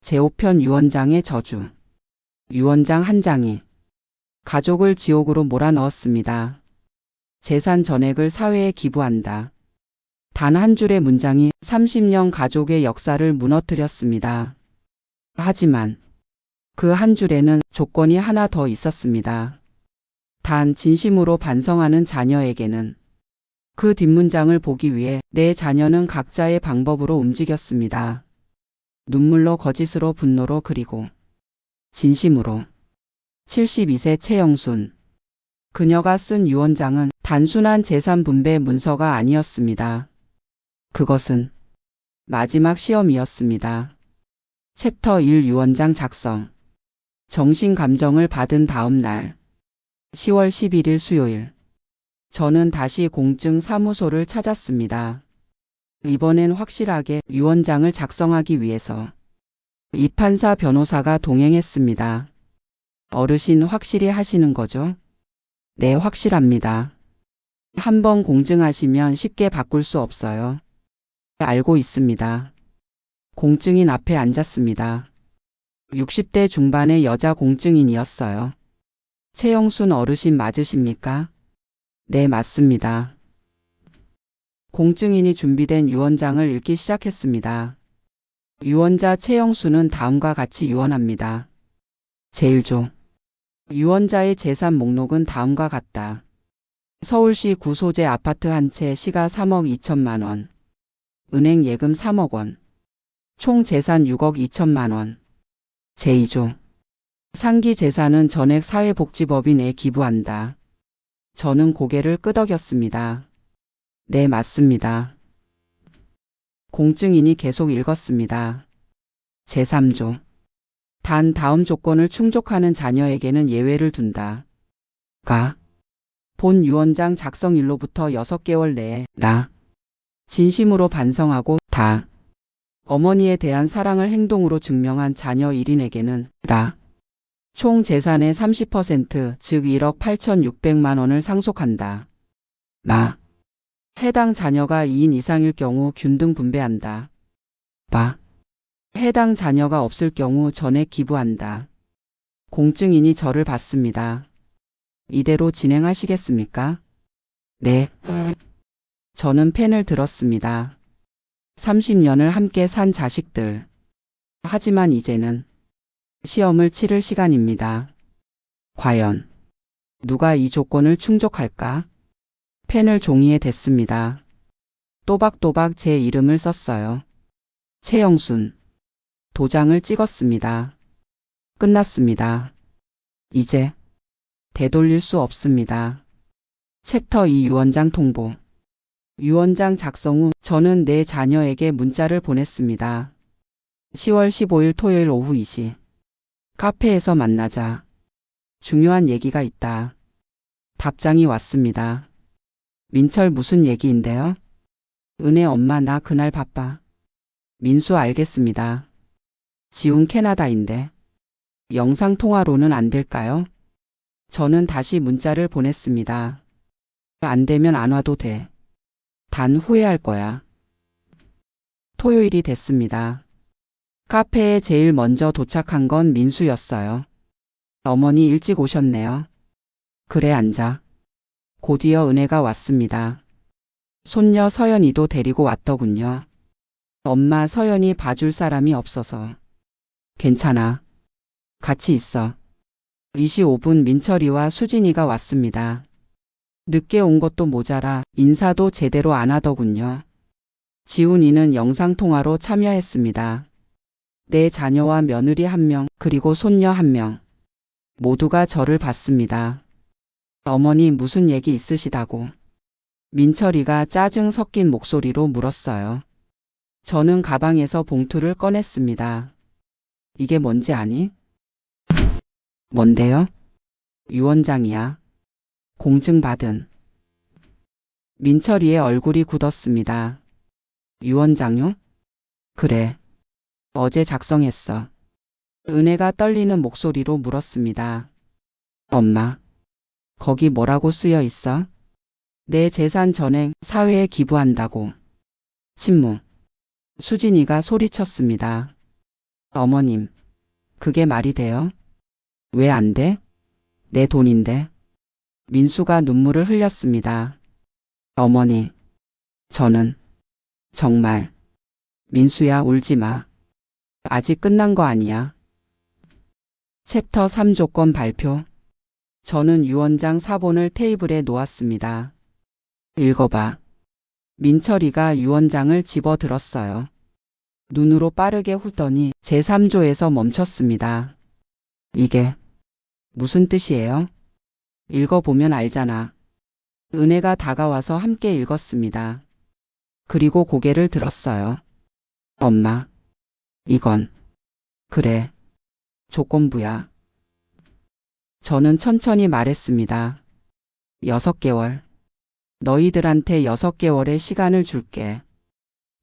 제5편 유언장의 저주. 유언장 한 장이 가족을 지옥으로 몰아넣었습니다. 재산 전액을 사회에 기부한다. 단 한 줄의 문장이 30년 가족의 역사를 무너뜨렸습니다. 하지만 그 한 줄에는 조건이 하나 더 있었습니다. 단 진심으로 반성하는 자녀에게는. 그 뒷문장을 보기 위해 내 자녀는 각자의 방법으로 움직였습니다. 눈물로, 거짓으로, 분노로, 그리고 진심으로. 72세 최영순. 그녀가 쓴 유언장은 단순한 재산 분배 문서가 아니었습니다. 그것은 마지막 시험이었습니다. 챕터 1 유언장 작성. 정신 감정을 받은 다음 날 10월 11일 수요일 저는 다시 공증 사무소를 찾았습니다. 이번엔 확실하게 유언장을 작성하기 위해서 이 판사 변호사가 동행했습니다. 어르신 확실히 하시는 거죠? 네, 확실합니다. 한번 공증하시면 쉽게 바꿀 수 없어요. 알고 있습니다. 공증인 앞에 앉았습니다. 60대 중반의 여자 공증인이었어요. 최영순 어르신 맞으십니까? 네, 맞습니다. 공증인이 준비된 유언장을 읽기 시작했습니다. 유언자 최영순은 다음과 같이 유언합니다. 제1조. 유언자의 재산 목록은 다음과 같다. 서울시 구소재 아파트 한 채 시가 3억 2천만 원. 은행 예금 3억 원. 총 재산 6억 2천만 원. 제2조. 상기 재산은 전액 사회복지법인에 기부한다. 저는 고개를 끄덕였습니다. 네, 맞습니다. 공증인이 계속 읽었습니다. 제3조. 단 다음 조건을 충족하는 자녀에게는 예외를 둔다. 가. 본 유언장 작성일로부터 6개월 내에 나. 진심으로 반성하고 다. 어머니에 대한 사랑을 행동으로 증명한 자녀 1인에게는 라. 총 재산의 30% 즉 1억 8,600만 원을 상속한다. 마. 해당 자녀가 2인 이상일 경우 균등 분배한다. 바. 해당 자녀가 없을 경우 전액 기부한다. 공증인이 저를 봤습니다. 이대로 진행하시겠습니까? 네. 저는 펜을 들었습니다. 30년을 함께 산 자식들. 하지만 이제는 시험을 치를 시간입니다. 과연 누가 이 조건을 충족할까? 펜을 종이에 댔습니다. 또박또박 제 이름을 썼어요. 최영순. 도장을 찍었습니다. 끝났습니다. 이제 되돌릴 수 없습니다. 챕터 2 유언장 통보. 유언장 작성 후 저는 내 자녀에게 문자를 보냈습니다. 10월 15일 토요일 오후 2시. 카페에서 만나자. 중요한 얘기가 있다. 답장이 왔습니다. 민철 무슨 얘기인데요? 은혜 엄마 나 그날 바빠. 민수 알겠습니다. 지훈 캐나다인데. 영상통화로는 안 될까요? 저는 다시 문자를 보냈습니다. 안 되면 안 와도 돼. 단 후회할 거야. 토요일이 됐습니다. 카페에 제일 먼저 도착한 건 민수였어요. 어머니 일찍 오셨네요. 그래 앉아. 곧이어 은혜가 왔습니다. 손녀 서연이도 데리고 왔더군요. 엄마 서연이 봐줄 사람이 없어서. 괜찮아. 같이 있어. 25분 민철이와 수진이가 왔습니다. 늦게 온 것도 모자라 인사도 제대로 안 하더군요. 지훈이는 영상통화로 참여했습니다. 내 자녀와 며느리 1명 그리고 손녀 1명. 모두가 저를 봤습니다. 어머니 무슨 얘기 있으시다고. 민철이가 짜증 섞인 목소리로 물었어요. 저는 가방에서 봉투를 꺼냈습니다. 이게 뭔지 아니? 뭔데요? 유언장이야. 공증받은. 민철이의 얼굴이 굳었습니다. 유언장요? 그래. 어제 작성했어. 은혜가 떨리는 목소리로 물었습니다. 엄마, 거기 뭐라고 쓰여 있어? 내 재산 전액 사회에 기부한다고. 침묵. 수진이가 소리쳤습니다. 어머님, 그게 말이 돼요? 왜 안 돼? 내 돈인데. 민수가 눈물을 흘렸습니다. 어머니, 저는 정말. 민수야, 울지 마. 아직 끝난 거 아니야. 챕터 3 조건 발표. 저는 유언장 사본을 테이블에 놓았습니다. 읽어봐. 민철이가 유언장을 집어들었어요. 눈으로 빠르게 훑더니 제3조에서 멈췄습니다. 이게 무슨 뜻이에요? 읽어보면 알잖아. 은혜가 다가와서 함께 읽었습니다. 그리고 고개를 들었어요. 엄마, 이건 그래, 조건부야. 저는 천천히 말했습니다. 6개월. 너희들한테 6개월의 시간을 줄게.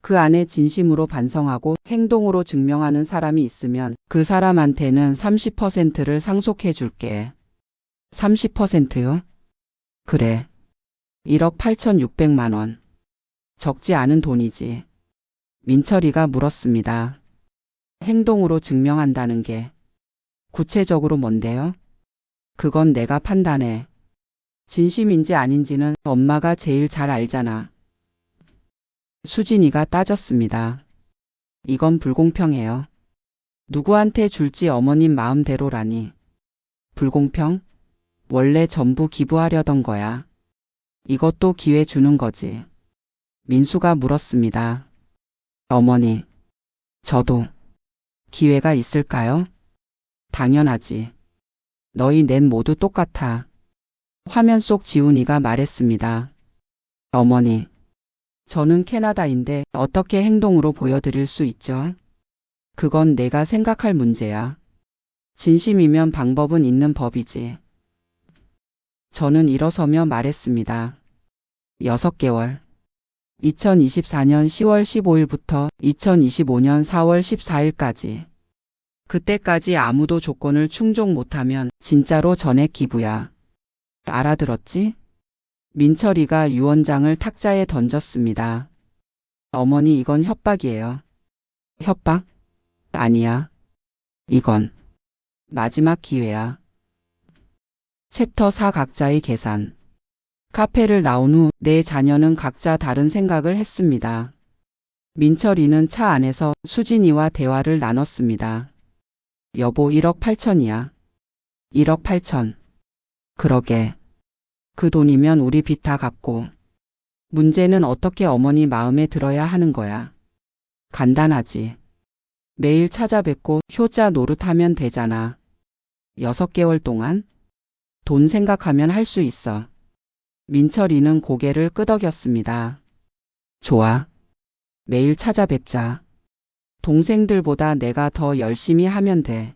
그 안에 진심으로 반성하고 행동으로 증명하는 사람이 있으면 그 사람한테는 30%를 상속해 줄게. 30%요? 그래. 1억 8,600만 원. 적지 않은 돈이지. 민철이가 물었습니다. 행동으로 증명한다는 게 구체적으로 뭔데요? 그건 내가 판단해. 진심인지 아닌지는 엄마가 제일 잘 알잖아. 수진이가 따졌습니다. 이건 불공평해요. 누구한테 줄지 어머님 마음대로라니. 불공평? 원래 전부 기부하려던 거야. 이것도 기회 주는 거지. 민수가 물었습니다. 어머니, 저도 기회가 있을까요? 당연하지. 너희 넷 모두 똑같아. 화면 속 지훈이가 말했습니다. 어머니, 저는 캐나다인데 어떻게 행동으로 보여드릴 수 있죠? 그건 내가 생각할 문제야. 진심이면 방법은 있는 법이지. 저는 일어서며 말했습니다. 6개월. 2024년 10월 15일부터 2025년 4월 14일까지. 그때까지 아무도 조건을 충족 못하면 진짜로 전액 기부야. 알아들었지? 민철이가 유언장을 탁자에 던졌습니다. 어머니, 이건 협박이에요. 협박? 아니야. 이건 마지막 기회야. 챕터 4 각자의 계산. 카페를 나온 후 네 자녀는 각자 다른 생각을 했습니다. 민철이는 차 안에서 수진이와 대화를 나눴습니다. 여보, 1억 8천이야. 1억 8천. 그러게. 그 돈이면 우리 빚 다 갚고. 문제는 어떻게 어머니 마음에 들어야 하는 거야. 간단하지. 매일 찾아뵙고 효자 노릇하면 되잖아. 6개월 동안? 돈 생각하면 할 수 있어. 민철이는 고개를 끄덕였습니다. 좋아. 매일 찾아뵙자. 동생들보다 내가 더 열심히 하면 돼.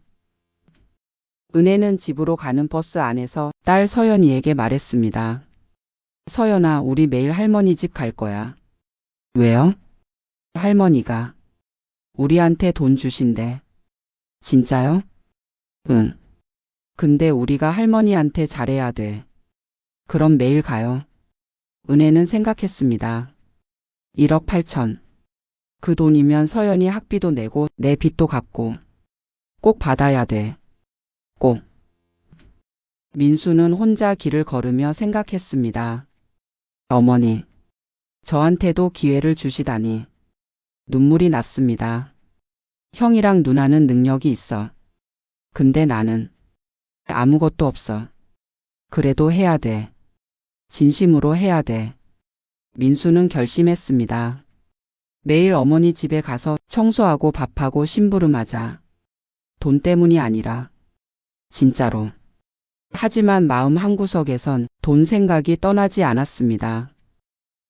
은혜는 집으로 가는 버스 안에서 딸 서연이에게 말했습니다. 서연아, 우리 매일 할머니 집 갈 거야. 왜요? 할머니가 우리한테 돈 주신대. 진짜요? 응. 근데 우리가 할머니한테 잘해야 돼. 그럼 매일 가요. 은혜는 생각했습니다. 1억 8천. 그 돈이면 서연이 학비도 내고 내 빚도 갚고. 꼭 받아야 돼. 꼭. 민수는 혼자 길을 걸으며 생각했습니다. 어머니, 저한테도 기회를 주시다니. 눈물이 났습니다. 형이랑 누나는 능력이 있어. 근데 나는 아무것도 없어. 그래도 해야 돼. 진심으로 해야 돼. 민수는 결심했습니다. 매일 어머니 집에 가서 청소하고 밥하고 심부름하자. 돈 때문이 아니라 진짜로. 하지만 마음 한구석에선 돈 생각이 떠나지 않았습니다.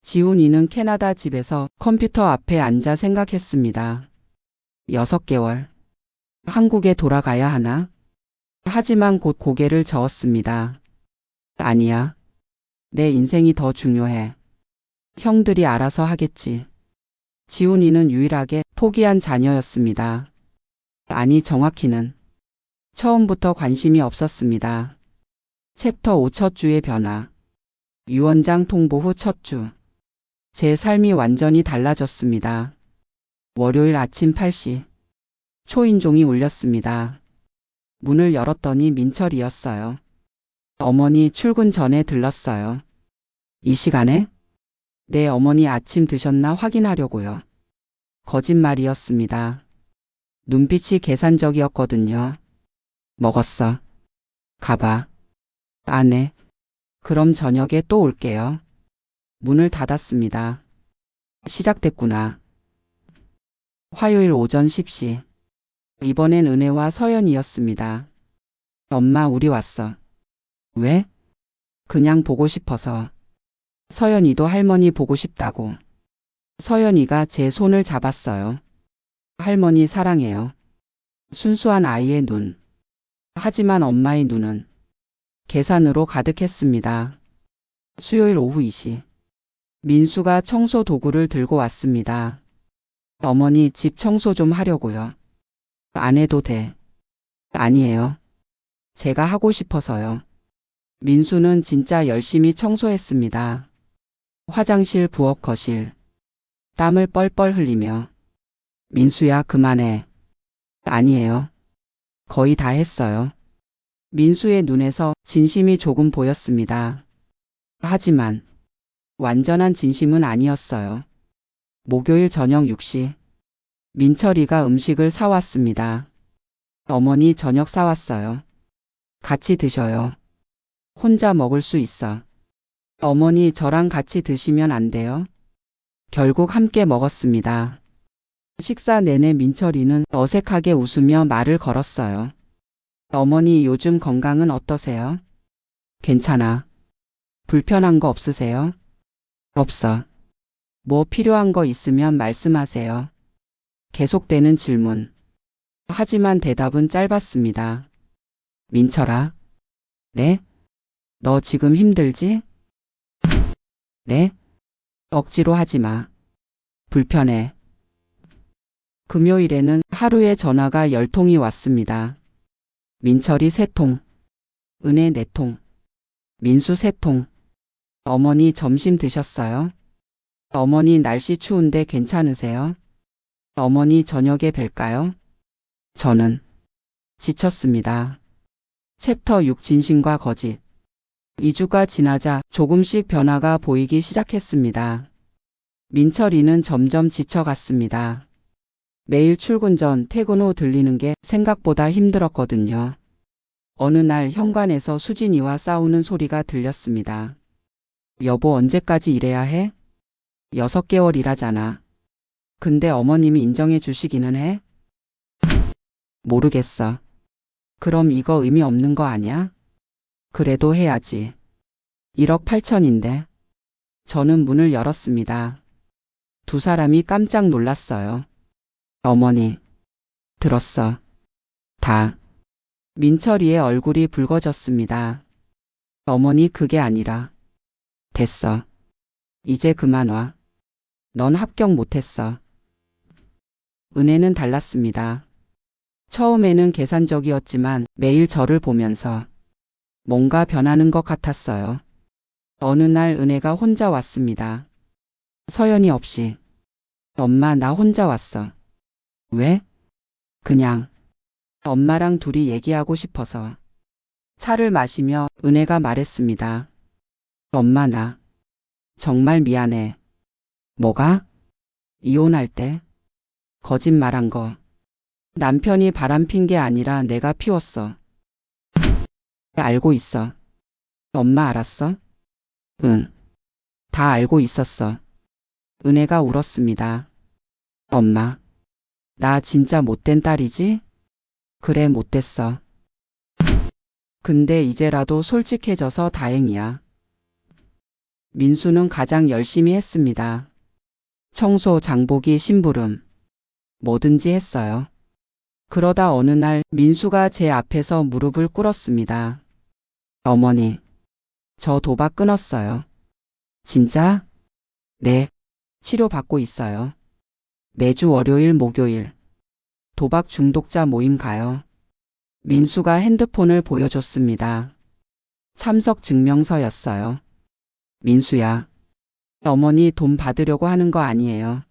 지훈이는 캐나다 집에서 컴퓨터 앞에 앉아 생각했습니다. 6개월. 한국에 돌아가야 하나? 하지만 곧 고개를 저었습니다. 아니야. 내 인생이 더 중요해. 형들이 알아서 하겠지. 지훈이는 유일하게 포기한 자녀였습니다. 아니, 정확히는 처음부터 관심이 없었습니다. 챕터 5 첫 주의 변화. 유언장 통보 후 첫 주. 제 삶이 완전히 달라졌습니다. 월요일 아침 8시. 초인종이 울렸습니다. 문을 열었더니 민철이었어요. 어머니 출근 전에 들렀어요. 이 시간에? 네, 어머니 아침 드셨나 확인하려고요. 거짓말이었습니다. 눈빛이 계산적이었거든요. 먹었어. 가봐. 안 해. 그럼 저녁에 또 올게요. 문을 닫았습니다. 시작됐구나. 화요일 오전 10시. 이번엔 은혜와 서연이었습니다. 엄마, 우리 왔어. 왜? 그냥 보고 싶어서. 서연이도 할머니 보고 싶다고. 서연이가 제 손을 잡았어요. 할머니 사랑해요. 순수한 아이의 눈. 하지만 엄마의 눈은 계산으로 가득했습니다. 수요일 오후 2시. 민수가 청소 도구를 들고 왔습니다. 어머니, 집 청소 좀 하려고요. 안 해도 돼. 아니에요. 제가 하고 싶어서요. 민수는 진짜 열심히 청소했습니다. 화장실, 부엌, 거실. 땀을 뻘뻘 흘리며. 민수야, 그만해. 아니에요. 거의 다 했어요. 민수의 눈에서 진심이 조금 보였습니다. 하지만 완전한 진심은 아니었어요. 목요일 저녁 6시. 민철이가 음식을 사왔습니다. 어머니, 저녁 사왔어요. 같이 드셔요. 혼자 먹을 수 있어. 어머니, 저랑 같이 드시면 안 돼요? 결국 함께 먹었습니다. 식사 내내 민철이는 어색하게 웃으며 말을 걸었어요. 어머니, 요즘 건강은 어떠세요? 괜찮아. 불편한 거 없으세요? 없어. 뭐 필요한 거 있으면 말씀하세요. 계속되는 질문. 하지만 대답은 짧았습니다. 민철아. 네? 너 지금 힘들지? 네? 억지로 하지 마. 불편해. 금요일에는 하루에 전화가 10통이 왔습니다. 민철이 3통. 은혜 4통. 민수 3통. 어머니, 점심 드셨어요? 어머니, 날씨 추운데 괜찮으세요? 어머니, 저녁에 뵐까요? 저는 지쳤습니다. 챕터 6, 진심과 거짓. 2주가 지나자 조금씩 변화가 보이기 시작했습니다. 민철이는 점점 지쳐갔습니다. 매일 출근 전, 퇴근 후 들리는 게 생각보다 힘들었거든요. 어느 날 현관에서 수진이와 싸우는 소리가 들렸습니다. 여보, 언제까지 이래야 해? 6개월 일하잖아. 근데 어머님이 인정해 주시기는 해? 모르겠어. 그럼 이거 의미 없는 거 아니야? 그래도 해야지. 1억 8천인데. 저는 문을 열었습니다. 두 사람이 깜짝 놀랐어요. 어머니. 들었어. 다. 민철이의 얼굴이 붉어졌습니다. 어머니, 그게 아니라. 됐어. 이제 그만 와. 넌 합격 못했어. 은혜는 달랐습니다. 처음에는 계산적이었지만 매일 저를 보면서 뭔가 변하는 것 같았어요. 어느 날 은혜가 혼자 왔습니다. 서연이 없이. 엄마, 나 혼자 왔어. 왜? 그냥 엄마랑 둘이 얘기하고 싶어서. 차를 마시며 은혜가 말했습니다. 엄마, 나 정말 미안해. 뭐가? 이혼할 때 거짓말한 거. 남편이 바람핀 게 아니라 내가 피웠어. 알고 있어. 엄마, 알았어? 응. 다 알고 있었어. 은혜가 울었습니다. 엄마, 나 진짜 못된 딸이지? 그래, 못됐어. 근데 이제라도 솔직해져서 다행이야. 민수는 가장 열심히 했습니다. 청소, 장보기, 심부름. 뭐든지 했어요. 그러다 어느 날 민수가 제 앞에서 무릎을 꿇었습니다. 어머니, 저 도박 끊었어요. 진짜? 네. 치료받고 있어요. 매주 월요일, 목요일. 도박 중독자 모임 가요. 민수가 핸드폰을 보여줬습니다. 참석 증명서였어요. 민수야, 어머니 돈 받으려고 하는 거 아니에요.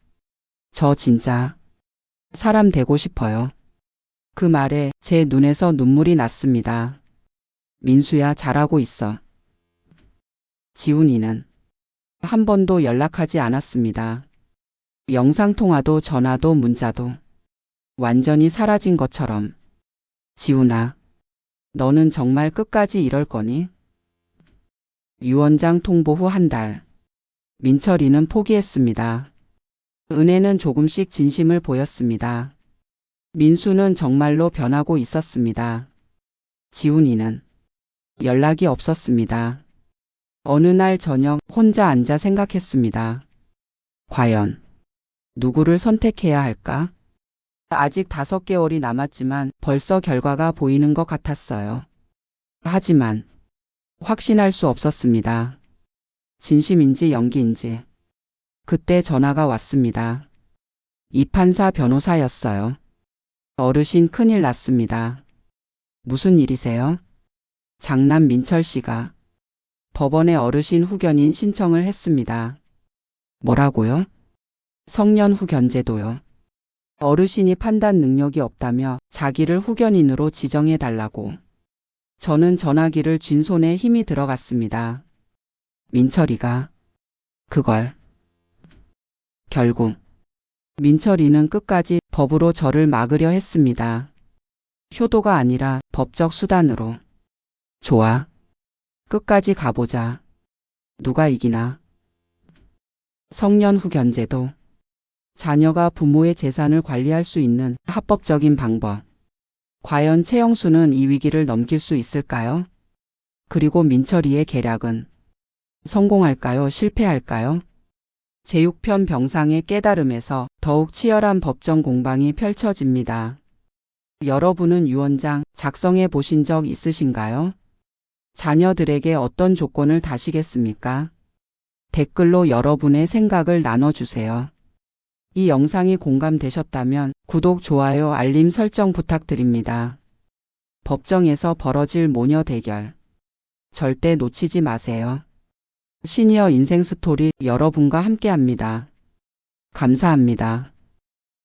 저 진짜 사람 되고 싶어요. 그 말에 제 눈에서 눈물이 났습니다. 민수야, 잘하고 있어. 지훈이는 한 번도 연락하지 않았습니다. 영상통화도 전화도 문자도 완전히 사라진 것처럼. 지훈아, 너는 정말 끝까지 이럴 거니? 유원장 통보 후 한 달. 민철이는 포기했습니다. 은혜는 조금씩 진심을 보였습니다. 민수는 정말로 변하고 있었습니다. 지훈이는 연락이 없었습니다. 어느 날 저녁 혼자 앉아 생각했습니다. 과연 누구를 선택해야 할까? 아직 5개월이 남았지만 벌써 결과가 보이는 것 같았어요. 하지만 확신할 수 없었습니다. 진심인지 연기인지. 그때 전화가 왔습니다. 이판사 변호사였어요. 어르신, 큰일 났습니다. 무슨 일이세요? 장남 민철 씨가 법원에 어르신 후견인 신청을 했습니다. 뭐라고요? 성년 후견제도요. 어르신이 판단 능력이 없다며 자기를 후견인으로 지정해 달라고. 저는 전화기를 쥔 손에 힘이 들어갔습니다. 민철이가 그걸. 결국 민철이는 끝까지 법으로 저를 막으려 했습니다. 효도가 아니라 법적 수단으로. 좋아. 끝까지 가보자. 누가 이기나. 성년 후견제도. 자녀가 부모의 재산을 관리할 수 있는 합법적인 방법. 과연 최영수는 이 위기를 넘길 수 있을까요? 그리고 민철이의 계략은 성공할까요? 실패할까요? 제6편 병상의 깨달음에서 더욱 치열한 법정 공방이 펼쳐집니다. 여러분은 유언장 작성해 보신 적 있으신가요? 자녀들에게 어떤 조건을 다시겠습니까? 댓글로 여러분의 생각을 나눠주세요. 이 영상이 공감되셨다면 구독, 좋아요, 알림 설정 부탁드립니다. 법정에서 벌어질 모녀 대결. 절대 놓치지 마세요. 시니어 인생 스토리 여러분과 함께합니다. 감사합니다.